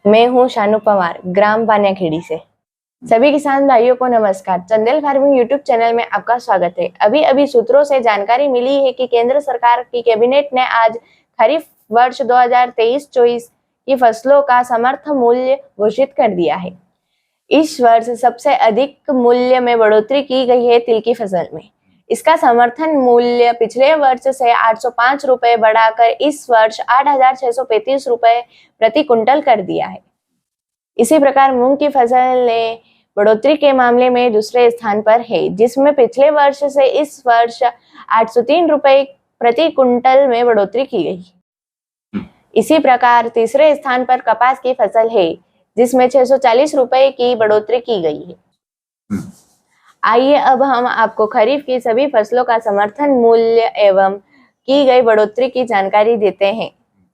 मैं हूं शानू पवार, ग्राम बानियाखेड़ी से। सभी किसान भाइयों को नमस्कार। चंदेल फार्मिंग यूट्यूब चैनल में आपका स्वागत है। अभी अभी सूत्रों से जानकारी मिली है कि केंद्र सरकार की कैबिनेट ने आज खरीफ वर्ष 2023-24 की फसलों का समर्थन मूल्य घोषित कर दिया है। इस वर्ष सबसे अधिक मूल्य में बढ़ोतरी की गई है तिल की फसल में। इसका समर्थन मूल्य पिछले वर्ष से 805 रुपए बढ़ाकर इस वर्ष 8,635 रुपए प्रति कुंटल कर दिया है। इसी प्रकार मूंग की फसल ने बढ़ोतरी के मामले में दूसरे स्थान पर है, जिसमें पिछले वर्ष से इस वर्ष 803 रुपए प्रति कुंटल में बढ़ोतरी की गई। इसी प्रकार तीसरे स्थान पर कपास की फसल है, जिसमें 640 रुपए की बढ़ोतरी की गई है। आइए अब हम आपको खरीफ की सभी फसलों का समर्थन मूल्य एवं की गई बढ़ोतरी की जानकारी देते हैं,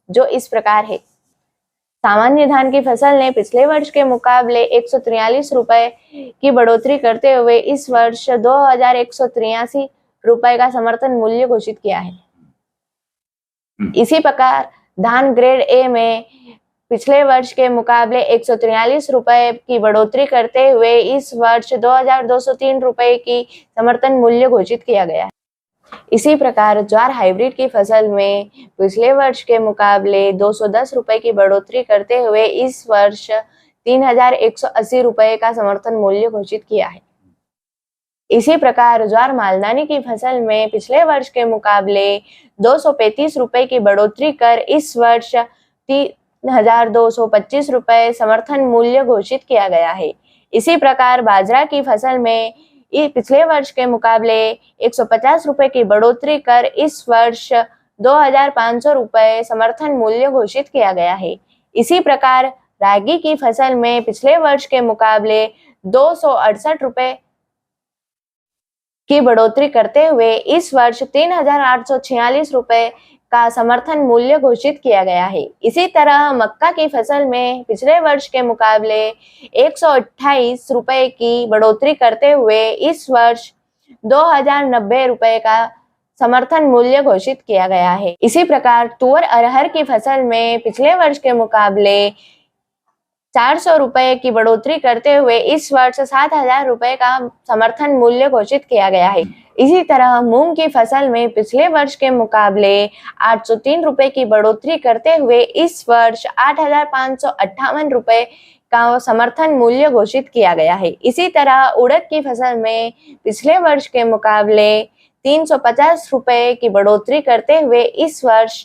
जो इस प्रकार है। सामान्य धान की फसल ने पिछले वर्ष के मुकाबले 143 रुपए की बढ़ोतरी करते हुए इस वर्ष 2,183 रुपए का समर्थन मूल्य घोषित किया है। इसी प्रकार धान ग्रेड ए में पिछले वर्ष के मुकाबले 143 रुपए की बढ़ोतरी करते हुए इस वर्ष 2,203 रुपए की समर्थन मूल्य घोषित किया गया है। इसी प्रकार ज्वार हाइब्रिड की फसल में पिछले वर्ष के मुकाबले 210 रुपए की बढ़ोतरी करते हुए इस वर्ष 3,180 रुपए का समर्थन मूल्य घोषित किया है। इसी प्रकार ज्वार मालदानी की फसल में पिछले वर्ष के मुकाबले 235 रुपए की बढ़ोतरी कर इस वर्ष 3,225 रुपए समर्थन मूल्य घोषित किया गया है। इसी प्रकार बाजरा की फसल में पिछले वर्ष के मुकाबले 150 रुपए की बढ़ोतरी कर इस वर्ष 2,500 रुपए समर्थन मूल्य घोषित किया गया है। इसी प्रकार रागी की फसल में पिछले वर्ष के मुकाबले 268 रुपए की बढ़ोतरी करते हुए इस वर्ष 3,846 रुपए का समर्थन मूल्य घोषित किया गया है। इसी तरह मक्का की फसल में पिछले वर्ष के मुकाबले 128 रुपए की बढ़ोतरी करते हुए इस वर्ष 2,090 रुपए का समर्थन मूल्य घोषित किया गया है। इसी प्रकार तुअर अरहर की फसल में पिछले वर्ष के मुकाबले 400 रुपए की बढ़ोतरी करते हुए इस वर्ष 7,000 रुपए का समर्थन मूल्य घोषित किया गया है। इसी तरह मूंग की फसल में पिछले वर्ष के मुकाबले 803 रुपए की बढ़ोतरी करते हुए इस वर्ष 8,558 रुपए का समर्थन मूल्य घोषित किया गया है। इसी तरह उड़द की फसल में पिछले वर्ष के मुकाबले 350 रुपए की बढ़ोतरी करते हुए इस वर्ष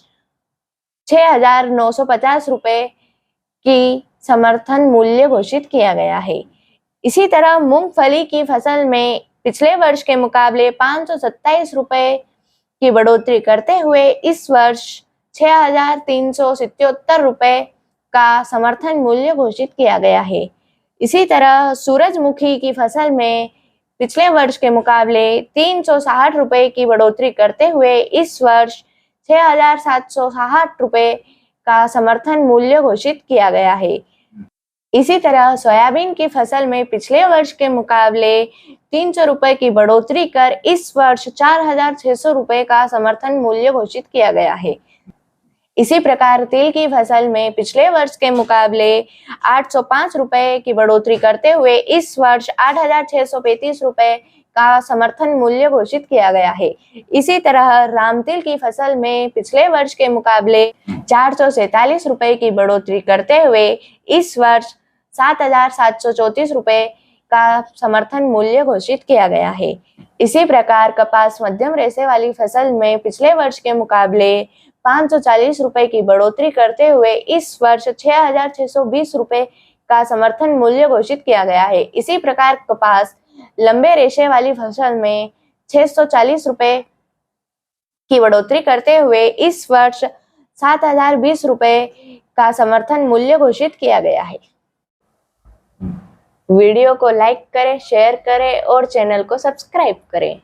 6,950 रुपए की समर्थन मूल्य घोषित किया गया है। इसी तरह मूंगफली की फसल में पिछले वर्ष के मुकाबले 527 रुपए की बढ़ोतरी करते हुए इस वर्ष 6,377 रुपए का समर्थन मूल्य घोषित किया गया है। इसी तरह सूरजमुखी की फसल में पिछले वर्ष के मुकाबले 360 रुपए की बढ़ोतरी करते हुए इस वर्ष 6,760 रुपए का समर्थन मूल्य घोषित किया गया है। इसी तरह सोयाबीन की फसल में पिछले वर्ष के मुकाबले 300 रुपए की बढ़ोतरी कर इस वर्ष 4,600 रुपए का समर्थन मूल्य घोषित किया गया है। इसी प्रकार तिल की फसल में पिछले वर्ष के मुकाबले 805 रुपए की बढ़ोतरी करते हुए इस वर्ष 8,635 रुपए का समर्थन मूल्य घोषित किया गया है। इसी तरह रामतिल की फसल में पिछले वर्ष के मुकाबले 447 रुपए की बढ़ोतरी करते हुए इस वर्ष 7,734 रुपए का समर्थन मूल्य घोषित किया गया है। इसी प्रकार कपास मध्यम रेशे वाली फसल में पिछले वर्ष के मुकाबले 540 रुपए की बढ़ोतरी करते हुए इस वर्ष 6,620 रुपए का समर्थन मूल्य घोषित किया गया है। इसी प्रकार कपास लंबे रेशे वाली फसल में 640 रुपए की बढ़ोतरी करते हुए इस वर्ष 7,020 रुपए का समर्थन मूल्य घोषित किया गया है। वीडियो को लाइक करें, शेयर करें और चैनल को सब्सक्राइब करें।